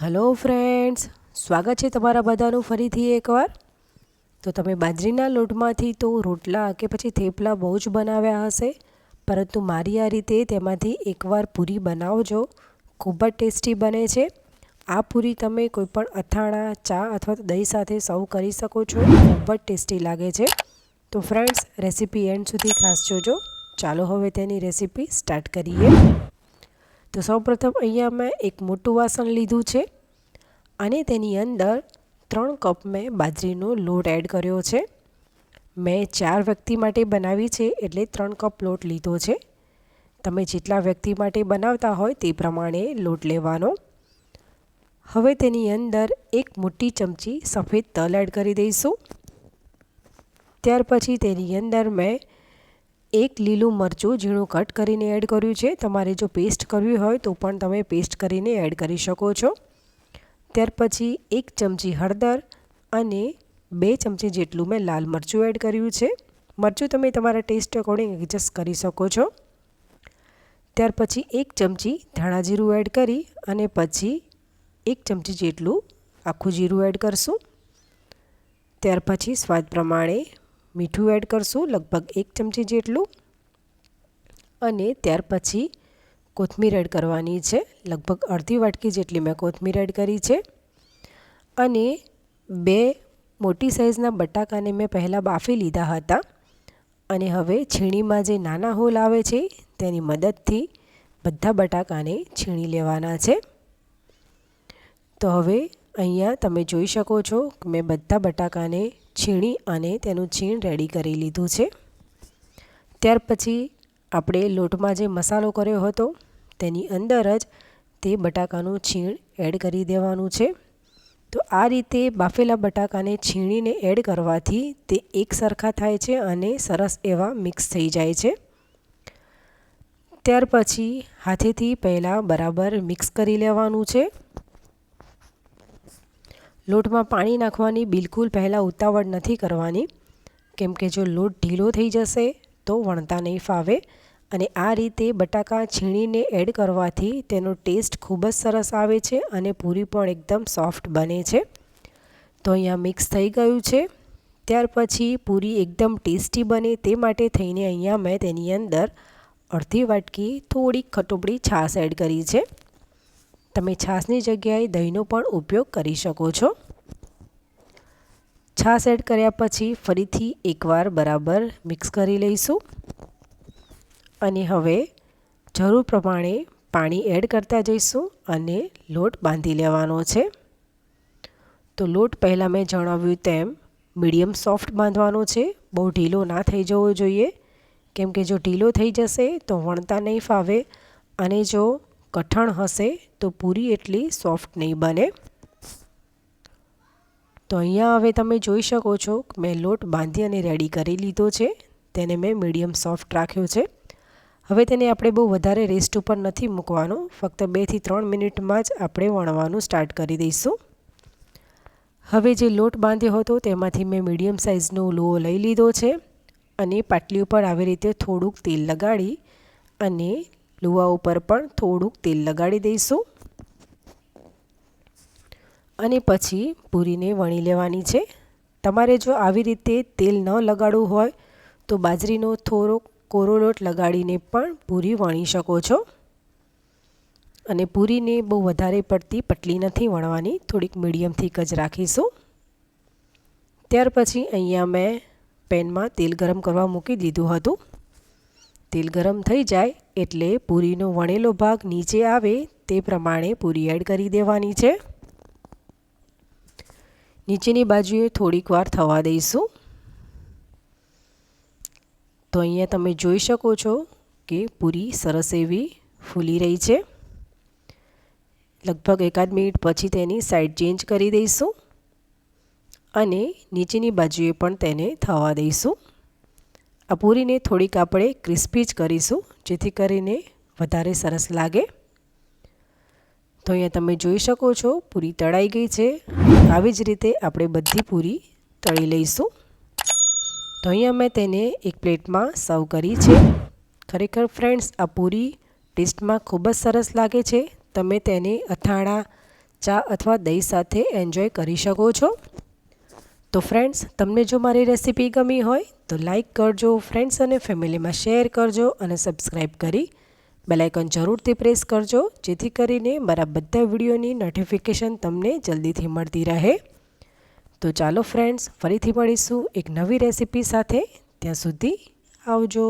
Hello friends, સ્વાગત છે તમારા બધાનું ફરીથી એકવાર. તો તમે બાજરીના લોટમાંથી તો રોટલા કે પછી થેપલા બહુ જ બનાવ્યા હશે, પરંતુ મારી આ રીતે તેમાંથી એકવાર પૂરી બનાવજો. ખૂબ જ ટેસ્ટી બને છે. આ પૂરી તમે કોઈપણ અથાણા, ચા અથવા દહીં સાથે સર્વ કરી શકો છો. ખૂબ જ ટેસ્ટી લાગે છે. તો ફ્રેન્ડ્સ, રેસીપી એન્ડ સુધી ખાસ જોજો. ચાલો હવે તેની રેસીપી સ્ટાર્ટ કરીએ. તો સૌપ્રથમ અહીંયા મેં એક મોટું વાસણ લીધું છે અને તેની અંદર 3 કપ મેં બાજરીનો લોટ એડ કર્યો છે. મેં 4 વ્યક્તિ માટે બનાવી છે એટલે 3 કપ લોટ લીધો છે. તમે જેટલા વ્યક્તિ માટે બનાવતા હોય તે પ્રમાણે લોટ લેવાનો. હવે તેની અંદર એક મોટી ચમચી સફેદ તલ એડ કરી દઈશું. ત્યાર પછી તેની અંદર મેં એક લીલું મરચું ઝીણું કટ કરીને એડ કર્યું છે. તમારે જો પેસ્ટ કરવી હોય તો પણ તમે પેસ્ટ કરીને એડ કરી શકો છો. ત્યાર પછી 1 ચમચી હળદર અને 2 ચમચી જેટલું મેં લાલ મરચું એડ કર્યું છે. મરચું તમે તમારા ટેસ્ટ અકોર્ડિંગ એડજસ્ટ કરી શકો છો. ત્યાર પછી 1 ચમચી ધાણા જીરું એડ કરી અને પછી 1 ચમચી જેટલું આખું જીરું એડ કરશું. ત્યાર પછી સ્વાદ પ્રમાણે મીઠું એડ કરશું, લગભગ 1 ચમચી જેટલું. અને ત્યાર પછી કોથમીર એડ કરવાની છે. લગભગ અડધી વાટકી જેટલી મેં કોથમીર એડ કરી છે. અને 2 મોટી સાઇઝના બટાકાને મેં પહેલાં બાફી લીધા હતા અને હવે છીણીમાં જે નાના હોલ આવે છે તેની મદદથી બધા બટાકાને છીણી લેવાના છે. તો હવે અહીંયા તમે જોઈ શકો છો કે મેં બધા બટાકાને છીણી અને તેનું છીણ રેડી કરી લીધું છે. ત્યાર પછી આપણે લોટમાં જે મસાલો કર્યો હતો તેની અંદર જ તે બટાકાનું છીણ એડ કરી દેવાનું છે. તો આ રીતે બાફેલા બટાકાને છીણીને એડ કરવાથી તે એક સરખા થાય છે અને સરસ એવા મિક્સ થઈ જાય છે. ત્યાર પછી હાથેથી પહેલાં બરાબર મિક્સ કરી લેવાનું છે. લોટમાં પાણી નાખવાની બિલકુલ પહેલાં ઉતાવળ નથી કરવાની, કેમ કે જો લોટ ઢીલો થઈ જશે તો વણતા નહીં ફાવે. અને આ રીતે બટાકા છીણીને એડ કરવાથી તેનો ટેસ્ટ ખૂબ જ સરસ આવે છે અને પૂરી પણ એકદમ સોફ્ટ બને છે. તો અહીંયા મિક્સ થઈ ગયું છે. ત્યાર પછી પૂરી એકદમ ટેસ્ટી બને તે માટે થઈને અહીંયા મેં તેની અંદર અડધી વાટકી થોડીક ખટોપડી છાશ એડ કરી છે. તમે છાશની જગ્યાએ દહીંનો પણ ઉપયોગ કરી શકો છો. છાશ એડ કર્યા પછી ફરીથી એકવાર બરાબર મિક્સ કરી લઈશું. અને હવે જરૂર પ્રમાણે પાણી એડ કરતા જઈશું અને લોટ બાંધી લેવાનો છે. તો લોટ પહેલાં મેં જણાવ્યું તેમ મીડિયમ સોફ્ટ બાંધવાનો છે. બહુ ઢીલો ના થઈ જવો જોઈએ, કેમ કે જો ઢીલો થઈ જશે તો વણતા નહીં ફાવે અને જો કઠણ હશે તો પૂરી એટલી સોફ્ટ નહીં બને. તો અહીંયા હવે તમે જોઈ શકો છો કે મેં લોટ બાંધી અને રેડી કરી લીધો છે. તેને મેં મીડિયમ સોફ્ટ રાખ્યો છે. હવે તેને આપણે બહુ વધારે રેસ્ટ ઉપર નથી મૂકવાનું, ફક્ત 2 થી 3 મિનિટમાં જ આપણે વણવાનું સ્ટાર્ટ કરી દઈશું. હવે જે લોટ બાંધ્યો હતો તેમાંથી મેં મીડિયમ સાઇઝનો લોહો લઈ લીધો છે અને પાટલી ઉપર આવી રીતે થોડુંક તેલ લગાડી અને લુવા ઉપર પણ થોડુંક તેલ લગાડી દઈશું. અને પછી પૂરીને વણી લેવાની છે. તમારે જો આવી રીતે તેલ ન લગાડવું હોય તો બાજરીનો થોડોક કોરો લોટ લગાડીને પણ પૂરી વણી શકો છો. અને પૂરીને બહુ વધારે પડતી પતલી નથી વણવાની, થોડીક મીડિયમ થીક જ રાખીશું. ત્યાર પછી અહીંયા મેં પેનમાં તેલ ગરમ કરવા મૂકી દીધું હતું. તેલ ગરમ થઈ જાય એટલે પૂરીનો વણેલો ભાગ નીચે આવે તે પ્રમાણે પૂરી એડ કરી દેવાની છે. નીચેની બાજુએ થોડીક વાર થવા દઈશું. તો અહીંયા તમે જોઈ શકો છો કે પૂરી સરસ એવી ફૂલી રહી છે. લગભગ 1 મિનિટ પછી તેની સાઈડ ચેન્જ કરી દઈશું અને નીચેની બાજુએ પણ તેને થવા દઈશું. આ પૂરીને થોડીક આપણે ક્રિસ્પી જ કરીશું જેથી કરીને વધારે સરસ લાગે. તો અહીંયા તમે જોઈ શકો છો પૂરી તળાઈ ગઈ છે. આવી જ રીતે આપણે બધી પૂરી તળી લઈશું. તો અહીંયા મેં તેને એક પ્લેટમાં સર્વ કરી છે. ખરેખર ફ્રેન્ડ્સ, આ પૂરી ટેસ્ટમાં ખૂબ જ સરસ લાગે છે. તમે તેને અથાણા, ચા અથવા દહીં સાથે એન્જોય કરી શકો છો. તો ફ્રેન્ડ્સ, તમને જો મારી રેસીપી ગમી હોય તો લાઈક કરજો, ફ્રેન્ડ્સ અને ફેમિલીમાં શેર કરજો અને સબસ્ક્રાઈબ કરી બેલ આઇકન જરૂરથી પ્રેસ કરજો, જેથી કરીને મારા બધા વિડીયોની નોટિફિકેશન તમને જલ્દીથી મળતી રહે. તો ચાલો ફ્રેન્ડ્સ, ફરીથી મળીશું એક નવી રેસીપી સાથે. ત્યાં સુધી આવજો.